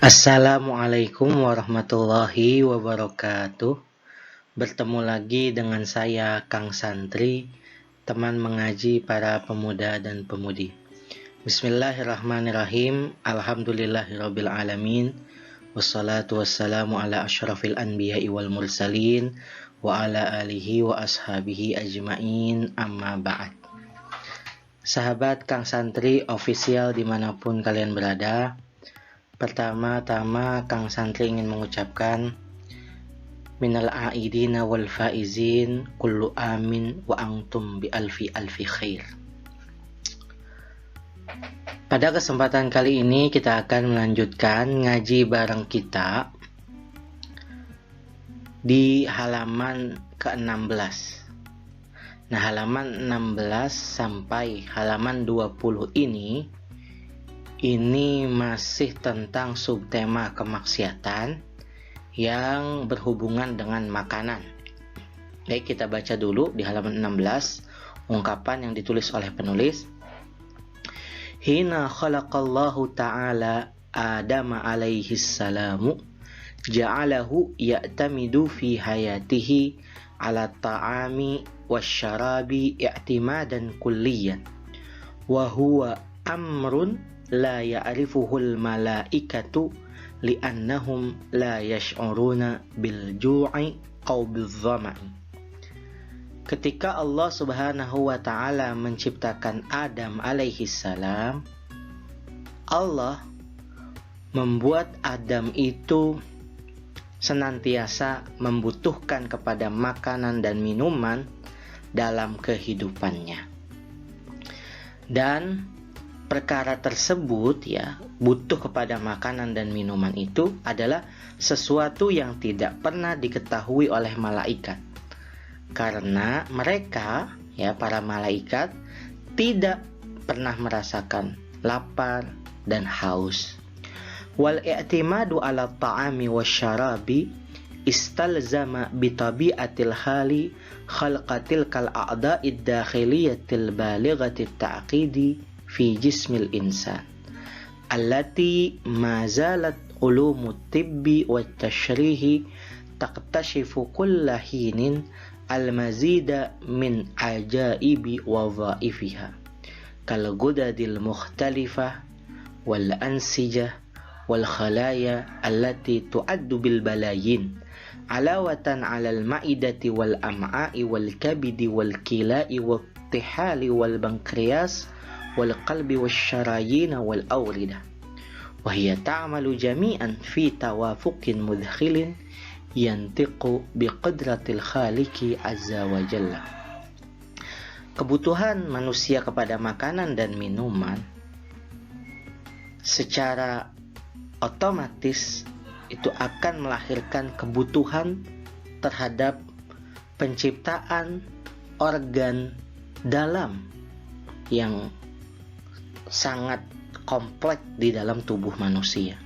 Assalamualaikum warahmatullahi wabarakatuh. Bertemu lagi dengan saya Kang Santri, teman mengaji para pemuda dan pemudi. Bismillahirrahmanirrahim. Alhamdulillahirabbil alamin. Wassalatu wassalamu ala asyrafil anbiya'i wal mursalin wa ala alihi wa ashabihi ajmain, amma ba'd. Sahabat Kang Santri official dimanapun kalian berada, pertama-tama Kang Santri ingin mengucapkan minal aidina wal faizin kullu amin wa antum bi alfi khair. Pada kesempatan kali ini kita akan melanjutkan ngaji bareng kita di halaman ke-16. Nah, halaman 16 sampai halaman 20 ini masih tentang subtema kemaksiatan yang berhubungan dengan makanan. Baik, kita baca dulu di halaman 16 ungkapan yang ditulis oleh penulis. Hina khalaqallahu ta'ala Adama alaihi salamu ja'alahu ya'tamidu fi hayatihi ala ta'ami wasyarabi i'timadan kulliyan wa huwa amrun la ya'rifuhul malaikatu li'annahum la yash'uruna bil ju'i aw bil dhama'i. Ketika Allah Subhanahu wa ta'ala menciptakan Adam alaihi salam, Allah membuat Adam itu senantiasa membutuhkan kepada makanan dan minuman dalam kehidupannya. Dan perkara tersebut, ya, butuh kepada makanan dan minuman itu adalah sesuatu yang tidak pernah diketahui oleh malaikat, karena mereka, ya, para malaikat tidak pernah merasakan lapar dan haus. Wal i'timadu ala ta'ami wasyarabi istalzama bi tabi'atil hali khalqatil kal a'da'id dakhiliyatil balighatit ta'qidi fi jismil insan allati ma zalat ulumut tibbi wat tashrihi taqtashifu kulla hinin al mazida min ajaibi wadhaifiha kal gudadil mukhtalifah wal ansijah wal khalaya allati tu'addu bil balayin alawatan 'alal ma'idati wal am'a'i wal kabidi wal kila'i wat tihali wal bankrias wal qalbi wasyarayin wal awridah wa hiya ta'malu jami'an fi tawafuqin mudkhilin yantiqu bi qadratil khaliqi azza wa jalla. Kebutuhan manusia kepada makanan dan minuman secara otomatis itu akan melahirkan kebutuhan terhadap penciptaan organ dalam yang sangat kompleks di dalam tubuh manusia,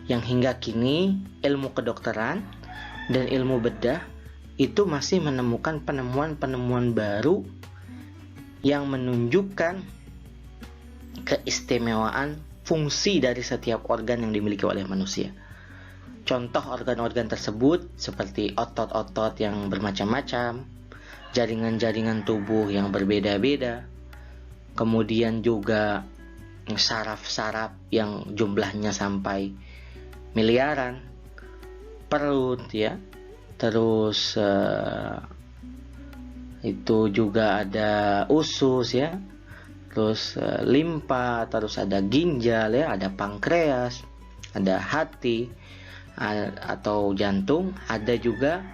yang hingga kini ilmu kedokteran dan ilmu bedah itu masih menemukan penemuan-penemuan baru yang menunjukkan keistimewaan fungsi dari setiap organ yang dimiliki oleh manusia. Contoh organ-organ tersebut seperti otot-otot yang bermacam-macam, jaringan-jaringan tubuh yang berbeda-beda, kemudian juga saraf-saraf yang jumlahnya sampai miliaran, perut, ya, terus itu juga ada usus, ya, terus limpa, terus ada ginjal, ya, ada pankreas, ada hati atau jantung, ada juga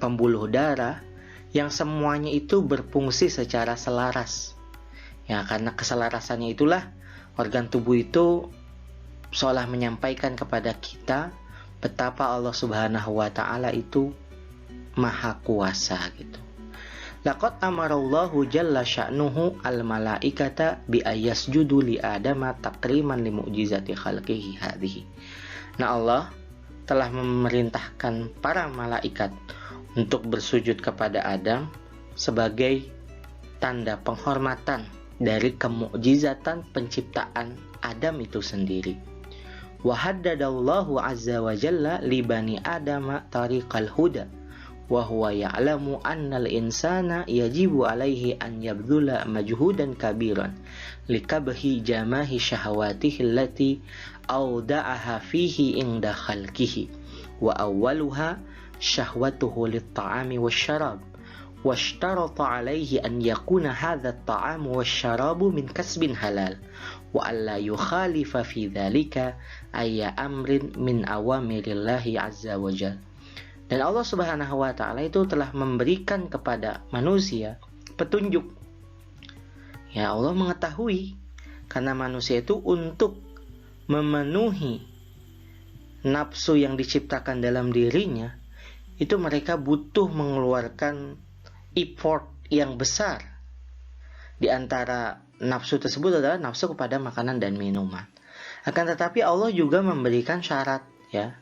pembuluh darah, yang semuanya itu berfungsi secara selaras. Ya, karena keselarasannya itulah organ tubuh itu seolah menyampaikan kepada kita betapa Allah Subhanahu wa ta'ala itu maha kuasa, gitu. Laqad amarallahu jalla sya'nuhu al-malaikata bi ayasjudu li Adama takriman li mu'jizati khalqihi hadhihi. Nah, Allah telah memerintahkan para malaikat untuk bersujud kepada Adam sebagai tanda penghormatan dari kemukjizatan penciptaan Adam itu sendiri. Wa haddadallahu azza wa jalla li bani Adama tariqal huda wa huwa ya'lamu annal insana yajibu alaihi an yabdula majhudan kabiran likabhi jamahi syahawatihi allati awda'aha fihi inda khalqihi wa awwaluha syahwatuhu lit-ta'ami wasyarab washtarata alaihi an yakuna hadha at-ta'amu wasyarabu min kasbin halal wa alla yukhalifa fi dhalika ayya amrin min awamirillahi azza wa jalla. Dan Allah Subhanahu wa ta'ala itu telah memberikan kepada manusia petunjuk. Ya, Allah mengetahui karena manusia itu untuk memenuhi nafsu yang diciptakan dalam dirinya, itu mereka butuh mengeluarkan effort yang besar. Di antara nafsu tersebut adalah nafsu kepada makanan dan minuman. Akan tetapi Allah juga memberikan syarat, ya,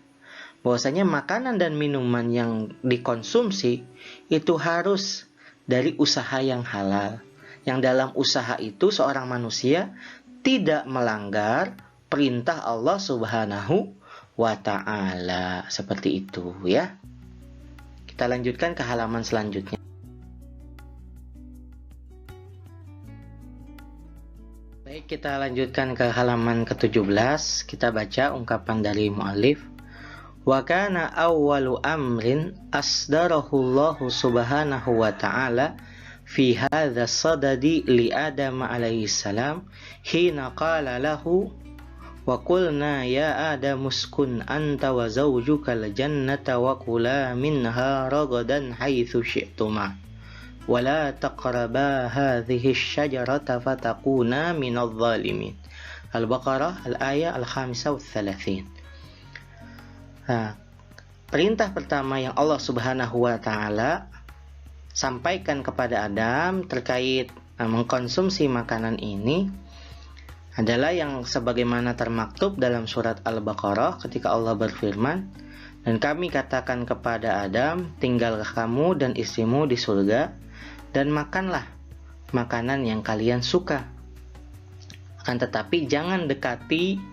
bahwasanya makanan dan minuman yang dikonsumsi itu harus dari usaha yang halal. Yang dalam usaha itu seorang manusia tidak melanggar perintah Allah Subhanahu wa ta'ala. Seperti itu, ya. Kita lanjutkan ke halaman selanjutnya. Baik, kita lanjutkan ke halaman ke-17. Kita baca ungkapan dari mu'allif. Wa kana awwalu amrin asdarahu Allah Subhanahu wa ta'ala fi hadha sadadi li Adam alaihi salam hina qala lahu wa qulna ya Adam uskun anta wa zawjuka al-jannata wa kula minha ragadan haitsu syi'tuma wa la taqraba hadhihi asy-syajarata fatakuna minadh dhalimin. Al-Baqarah al-ayah al-khamisah wa tsalasin. Nah, perintah pertama yang Allah Subhanahu wa ta'ala sampaikan kepada Adam terkait mengkonsumsi makanan ini adalah yang sebagaimana termaktub dalam surat Al-Baqarah ketika Allah berfirman, dan kami katakan kepada Adam, tinggallah kamu dan istrimu di surga dan makanlah makanan yang kalian suka. Akan tetapi jangan dekati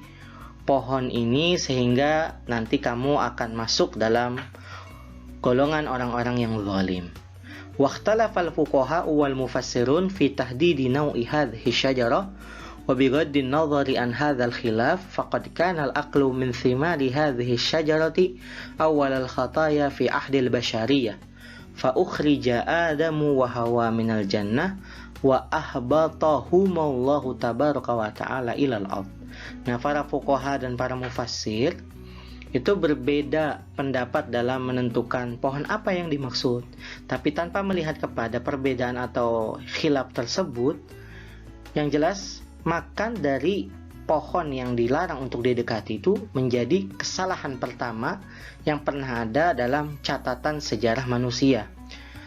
pohon ini sehingga nanti kamu akan masuk dalam golongan orang-orang yang zalim. Waqtalafal fuqaha wal mufassirun fi tahdidi naw'i hadhihi syajarah wa bighaddi an-nazari an hadzal khilaf faqad kana al-aqlu min thimari hadhihi syajarati awwal al-khataya fi ahdi al-bashariyah fa ukhrija Adamu wa Hawa min al-jannah wa ahbatahumullahu tabaraka wa ta'ala ila al-ard. Nah, para fuqaha dan para mufassir itu berbeda pendapat dalam menentukan pohon apa yang dimaksud. Tapi tanpa melihat kepada perbedaan atau khilaf tersebut, yang jelas makan dari pohon yang dilarang untuk didekati itu menjadi kesalahan pertama yang pernah ada dalam catatan sejarah manusia.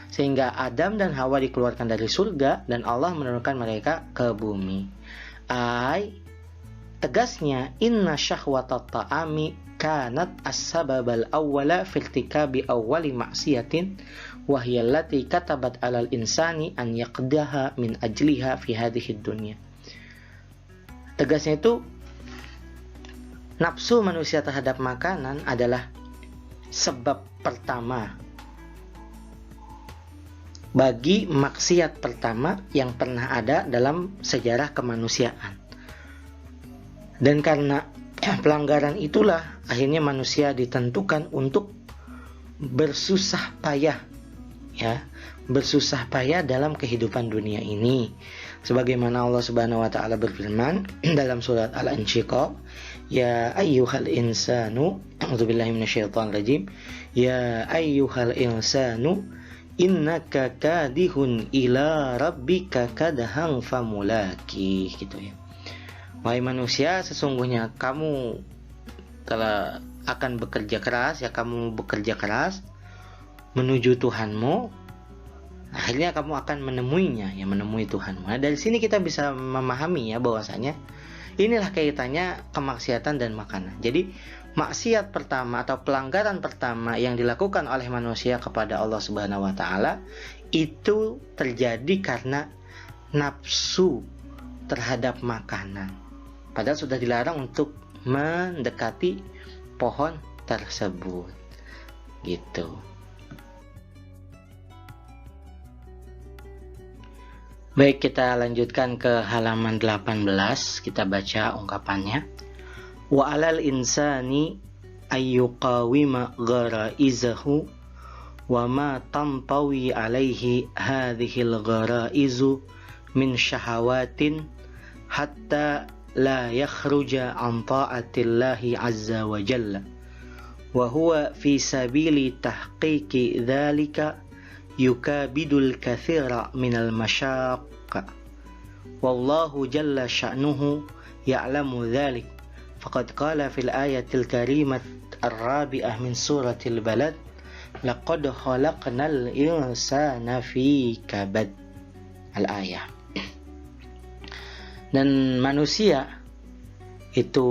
Sehingga Adam dan Hawa dikeluarkan dari surga dan Allah menurunkan mereka ke bumi. Tegasnya, inna syahwatat ta'ami kanat as-sababal awwala fi irtikabi awwali ma'siyatin wa hiya allati katabat 'alal insani an yaqdaha min ajliha fi hadhihi dunya. Tegasnya itu, nafsu manusia terhadap makanan adalah sebab pertama bagi maksiat pertama yang pernah ada dalam sejarah kemanusiaan. Dan karena pelanggaran itulah akhirnya manusia ditentukan untuk bersusah payah, ya, bersusah payah dalam kehidupan dunia ini. Sebagaimana Allah Subhanahu wa ta'ala berfirman dalam surat Al-Insyiqaq, ya ayyuhal insanu, a'udzubillahi minasyaitonir rajim, ya ayyuhal insanu innaka kadihun ila rabbika kadahan famulaki, gitu ya. Wahai manusia, sesungguhnya kamu telah akan bekerja keras, ya, kamu bekerja keras menuju Tuhanmu. Akhirnya kamu akan menemuinya, ya, menemui Tuhanmu. Nah, dari sini kita bisa memahami, ya, bahwasanya inilah kaitannya kemaksiatan dan makanan. Jadi maksiat pertama atau pelanggaran pertama yang dilakukan oleh manusia kepada Allah Subhanahu wa ta'ala itu terjadi karena nafsu terhadap makanan. Padahal sudah dilarang untuk mendekati pohon tersebut. Gitu. Baik, kita lanjutkan ke halaman 18. Kita baca ungkapannya. Wa 'alal insani ayyuqawima gharaizahu wa ma tantawi 'alaihi hadhil gharaizu min syahawatin hatta la yakhruja an ta'atillahi azza wa jalla wa huwa fi sabili tahqiqi dhalika yukabidul kathira minal masyaqqa wallahu jalla sya'nuhu ya'lamu dhalik faqad qala fil ayatil karimat ar-rabi'ah min suratil balad laqad khalaqnal insana fi kabad al-ayah. Dan manusia itu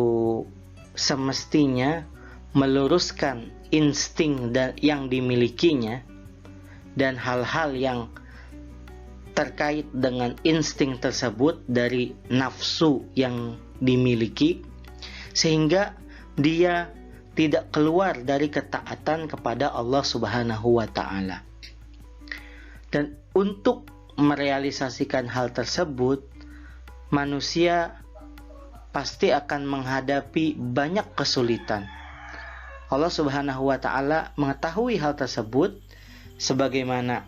semestinya meluruskan insting yang dimilikinya dan hal-hal yang terkait dengan insting tersebut dari nafsu yang dimiliki, sehingga dia tidak keluar dari ketaatan kepada Allah Subhanahu wa Ta'ala. Dan untuk merealisasikan hal tersebut, manusia pasti akan menghadapi banyak kesulitan. Allah Subhanahu wa Ta'ala mengetahui hal tersebut sebagaimana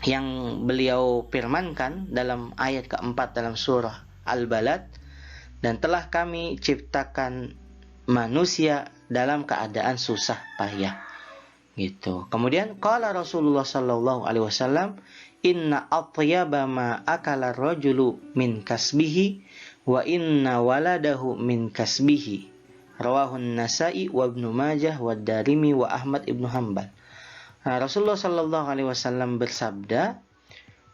yang beliau firmankan dalam ayat keempat dalam surah Al-Balad, dan telah kami ciptakan manusia dalam keadaan susah payah. Gitu. Kemudian qala Rasulullah sallallahu alaihi wasallam, inna atyaba ma akala rajulu min kasbihi wa inna waladahu min kasbihi. Rawahun Nasa'i wa Ibnu Majah wa Darimi wa Ahmad Ibnu Hanbal. Nah, Rasulullah sallallahu alaihi wasallam bersabda,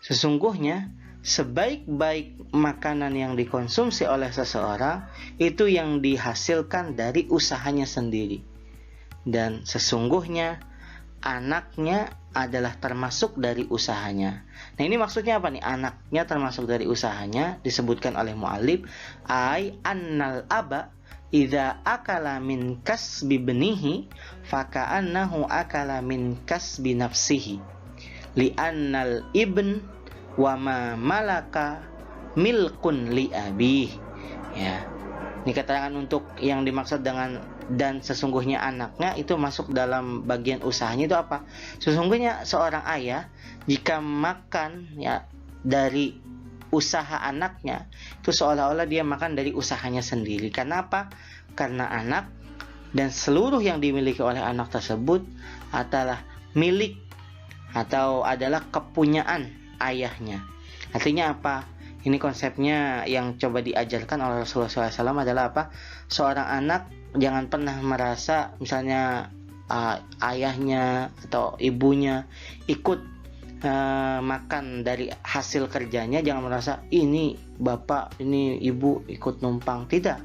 sesungguhnya sebaik-baik makanan yang dikonsumsi oleh seseorang itu yang dihasilkan dari usahanya sendiri. Dan sesungguhnya anaknya adalah termasuk dari usahanya. Nah, ini maksudnya apa nih? Anaknya termasuk dari usahanya disebutkan oleh mu'allif, ai annal aba idza akala min kasbi benihi faka'annahu akala min kasbi nafsihi li'annal ibn wa ma malaka milkun li abih. Ya. Ini keterangan untuk yang dimaksud dengan dan sesungguhnya anaknya itu masuk dalam bagian usahanya itu apa? Sesungguhnya seorang ayah jika makan ya dari usaha anaknya, itu seolah-olah dia makan dari usahanya sendiri. Karena apa? Karena anak dan seluruh yang dimiliki oleh anak tersebut adalah milik atau adalah kepunyaan ayahnya. Artinya apa? Ini konsepnya yang coba diajarkan oleh Rasulullah SAW adalah apa? Seorang anak jangan pernah merasa misalnya ayahnya atau ibunya ikut makan dari hasil kerjanya, jangan merasa ini bapak, ini ibu ikut numpang. Tidak.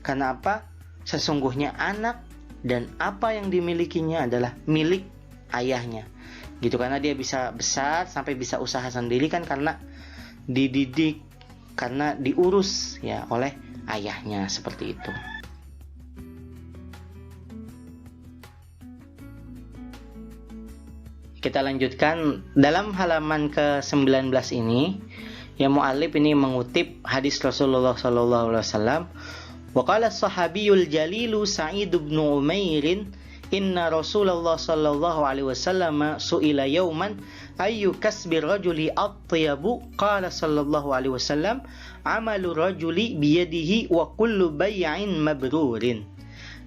Karena apa? Sesungguhnya anak dan apa yang dimilikinya adalah milik ayahnya. Gitu, karena dia bisa besar sampai bisa usaha sendiri kan karena dididik, karena diurus ya oleh ayahnya, seperti itu. Kita lanjutkan dalam halaman ke-19 ini, ya mu'allif ini mengutip hadis Rasulullah sallallahu alaihi wasallam. Wa qala as-sahabiyul jalilu Sa'id bin Umair, inna Rasulullah sallallahu alaihi wasallam su'ila yawman ayyu kasbi rajuli atyabu, qala sallallahu alaihi wasallam amalu rajuli biyadihi wa kullu bay'in mabrurin.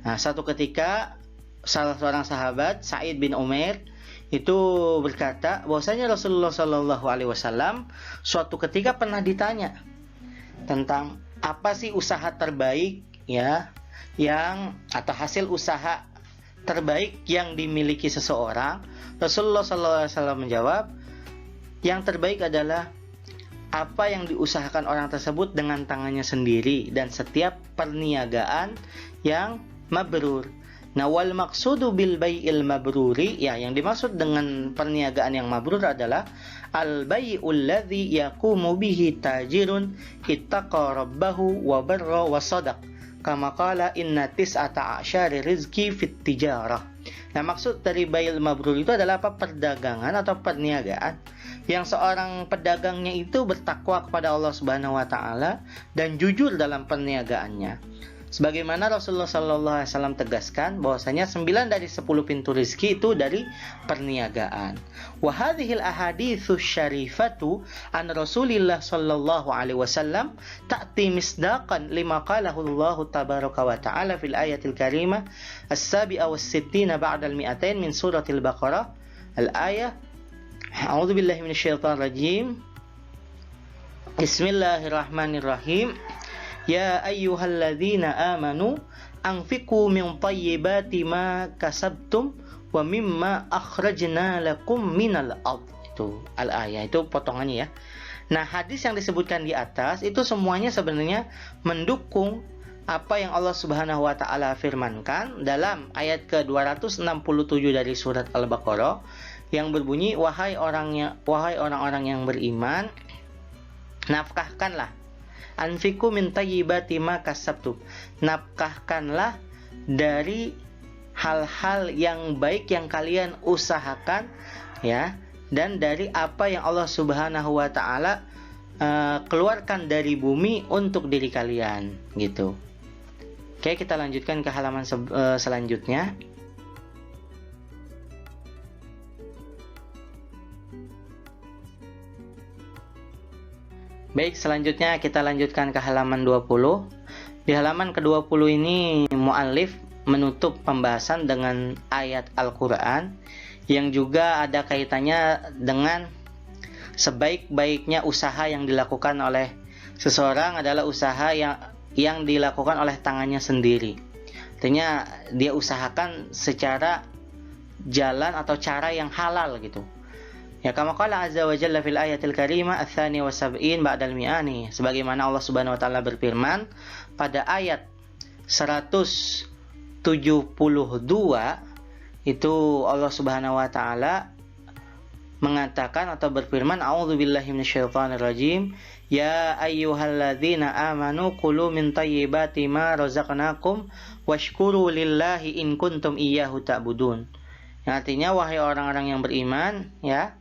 Nah, satu ketika salah seorang sahabat Sa'id bin Umair itu berkata bahwasanya Rasulullah Shallallahu Alaihi Wasallam suatu ketika pernah ditanya tentang apa sih usaha terbaik ya yang atau hasil usaha terbaik yang dimiliki seseorang. Rasulullah Shallallahu Alaihi Wasallam menjawab, yang terbaik adalah apa yang diusahakan orang tersebut dengan tangannya sendiri dan setiap perniagaan yang mabrur. Nah, wal maksudu bil bai'il mabruri, ya yang dimaksud dengan perniagaan yang mabrur adalah al-bai'ul ladzi yaqumu bihi tajirun ittaqa rabbahu wa barra wa sadaq. Kama qala inna tis'ata asyari rizki fit tijarah. Nah, maksud dari bai'ul mabrur itu adalah apa? Perdagangan atau perniagaan yang seorang pedagangnya itu bertakwa kepada Allah Subhanahu wa taala dan jujur dalam perniagaannya. Sebagaimana Rasulullah sallallahu alaihi wasallam tegaskan bahwasanya 9 dari 10 pintu rezeki itu dari perniagaan. Wa hadhil ahaditsus syarifatu an Rasulillah sallallahu alaihi wasallam ta'ti misdaqan lima qalahu Allah tabaraka wa ta'ala fil ayatil karimah as-sabi'ah was-sittina ba'da al-mi'atain min suratil Baqarah al-ayah. A'udzu billahi minasyaitonir rajim. Bismillahirrahmanirrahim. Ya ayyuhalladzina amanu anfiqu min thayyibati ma kasabtum wa mimma akhrajna lakum minal ard. Itu al-ayah, itu potongannya ya. Nah, hadis yang disebutkan di atas itu semuanya sebenarnya mendukung apa yang Allah Subhanahu wa taala firmankan dalam ayat ke-267 dari surat Al-Baqarah yang berbunyi, wahai orang-orang yang beriman, nafkahkanlah, anfiku min tayyibati ma kasabtum, nafkahkanlah dari hal-hal yang baik yang kalian usahakan ya, dan dari apa yang Allah Subhanahu wa taala keluarkan dari bumi untuk diri kalian gitu. Oke, kita lanjutkan ke halaman selanjutnya. Baik, selanjutnya kita lanjutkan ke halaman 20. Di halaman ke-20 ini muallif menutup pembahasan dengan ayat Al-Qur'an yang juga ada kaitannya dengan sebaik-baiknya usaha yang dilakukan oleh seseorang adalah usaha yang dilakukan oleh tangannya sendiri. Artinya dia usahakan secara jalan atau cara yang halal gitu. Ya, kama qala azza wa jalla fil ayatil karimah ats-tsani wa sab'in ba'dal mi'ani, sebagaimana Allah Subhanahu wa taala berfirman pada ayat 172 itu Allah Subhanahu wa taala mengatakan atau berfirman, a'udzubillahi minasyaitonir rajim, ya ayyuhalladzina amanu qulu min thayyibati ma razaqnakum washkuru lillahi in kuntum iyyahu ta'budun. Yang artinya, wahai orang-orang yang beriman, ya,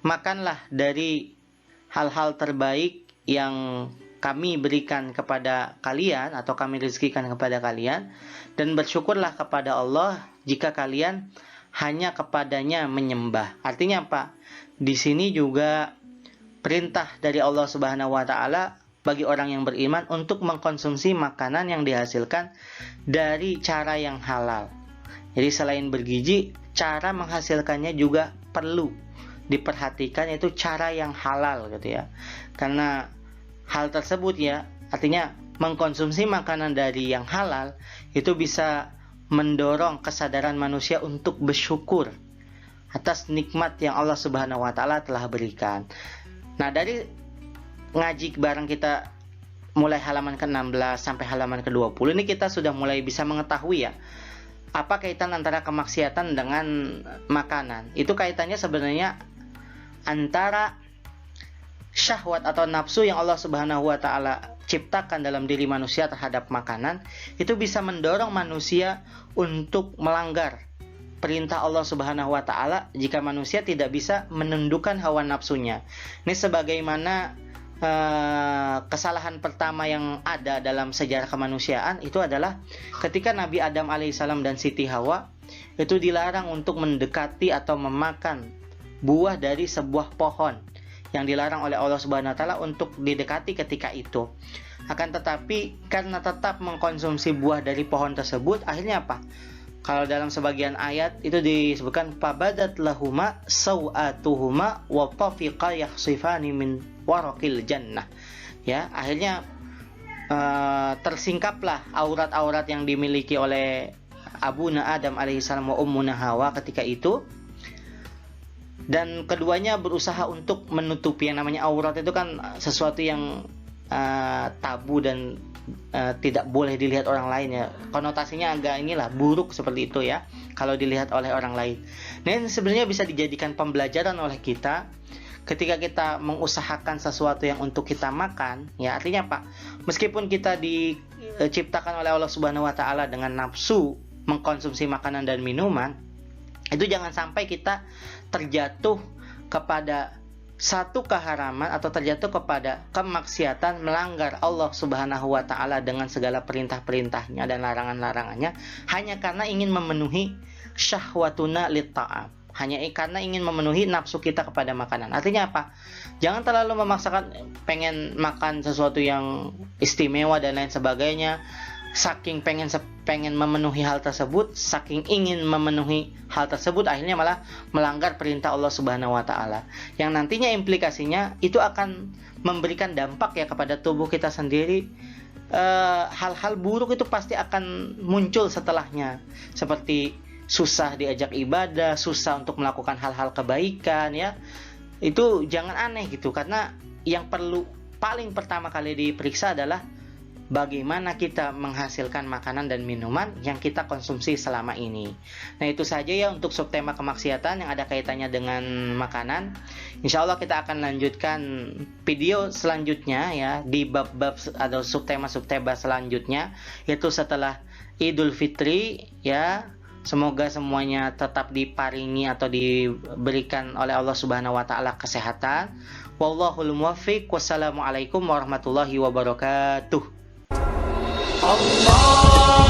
makanlah dari hal-hal terbaik yang kami berikan kepada kalian atau kami rezekikan kepada kalian, dan bersyukurlah kepada Allah jika kalian hanya kepadanya menyembah. Artinya apa? Di sini juga perintah dari Allah Subhanahu wa taala bagi orang yang beriman untuk mengkonsumsi makanan yang dihasilkan dari cara yang halal. Jadi selain bergizi, cara menghasilkannya juga perlu diperhatikan, yaitu cara yang halal gitu ya. Karena hal tersebut ya, artinya mengkonsumsi makanan dari yang halal itu bisa mendorong kesadaran manusia untuk bersyukur atas nikmat yang Allah Subhanahu wa taala telah berikan. Nah, dari ngaji bareng kita mulai halaman ke-16 sampai halaman ke-20 ini kita sudah mulai bisa mengetahui ya, apa kaitan antara kemaksiatan dengan makanan. Itu kaitannya sebenarnya antara syahwat atau nafsu yang Allah Subhanahu wa taala ciptakan dalam diri manusia terhadap makanan, itu bisa mendorong manusia untuk melanggar perintah Allah Subhanahu wa taala jika manusia tidak bisa menundukkan hawa nafsunya. Ini sebagaimana kesalahan pertama yang ada dalam sejarah kemanusiaan itu adalah ketika Nabi Adam alaihissalam dan Siti Hawa itu dilarang untuk mendekati atau memakan buah dari sebuah pohon yang dilarang oleh Allah Subhanahu wa taala untuk didekati ketika itu. Akan tetapi karena tetap mengkonsumsi buah dari pohon tersebut, akhirnya apa? Kalau dalam sebagian ayat itu disebutkan fabadat lahuma sawatuhuma wa tafiqa yakhsifani min waraqil jannah. Ya, akhirnya tersingkaplah aurat-aurat yang dimiliki oleh Abuna Adam alaihissalam wa ummuna Hawa ketika itu. Dan keduanya berusaha untuk menutupi. Yang namanya aurat itu kan sesuatu yang tabu dan tidak boleh dilihat orang lain ya. Konotasinya agak buruk seperti itu ya, kalau dilihat oleh orang lain. Nah, ini sebenarnya bisa dijadikan pembelajaran oleh kita ketika kita mengusahakan sesuatu yang untuk kita makan, ya artinya apa? Meskipun kita diciptakan oleh Allah Subhanahu wa taala dengan nafsu mengkonsumsi makanan dan minuman, itu jangan sampai kita terjatuh kepada satu keharaman atau terjatuh kepada kemaksiatan, melanggar Allah Subhanahu wa taala dengan segala perintah-perintahnya dan larangan-larangannya hanya karena ingin memenuhi syahwatuna lit ta'am, hanya karena ingin memenuhi nafsu kita kepada makanan. Artinya apa? Jangan terlalu memaksakan pengen makan sesuatu yang istimewa dan lain sebagainya. Saking pengen memenuhi hal tersebut, saking ingin memenuhi hal tersebut, akhirnya malah melanggar perintah Allah Subhanahu wa taala. Yang nantinya implikasinya itu akan memberikan dampak ya kepada tubuh kita sendiri. Hal-hal buruk itu pasti akan muncul setelahnya. Seperti susah diajak ibadah, susah untuk melakukan hal-hal kebaikan ya. Itu jangan aneh gitu, karena yang perlu paling pertama kali diperiksa adalah bagaimana kita menghasilkan makanan dan minuman yang kita konsumsi selama ini. Nah, itu saja ya untuk subtema kemaksiatan yang ada kaitannya dengan makanan. Insya Allah kita akan lanjutkan video selanjutnya ya, di bab-bab atau subtema-subtema selanjutnya, yaitu setelah Idul Fitri ya. Semoga semuanya tetap diparingi atau diberikan oleh Allah Subhanahu wa taala kesehatan. Wallahul muwaffiq. Wassalamualaikum warahmatullahi wabarakatuh. Allah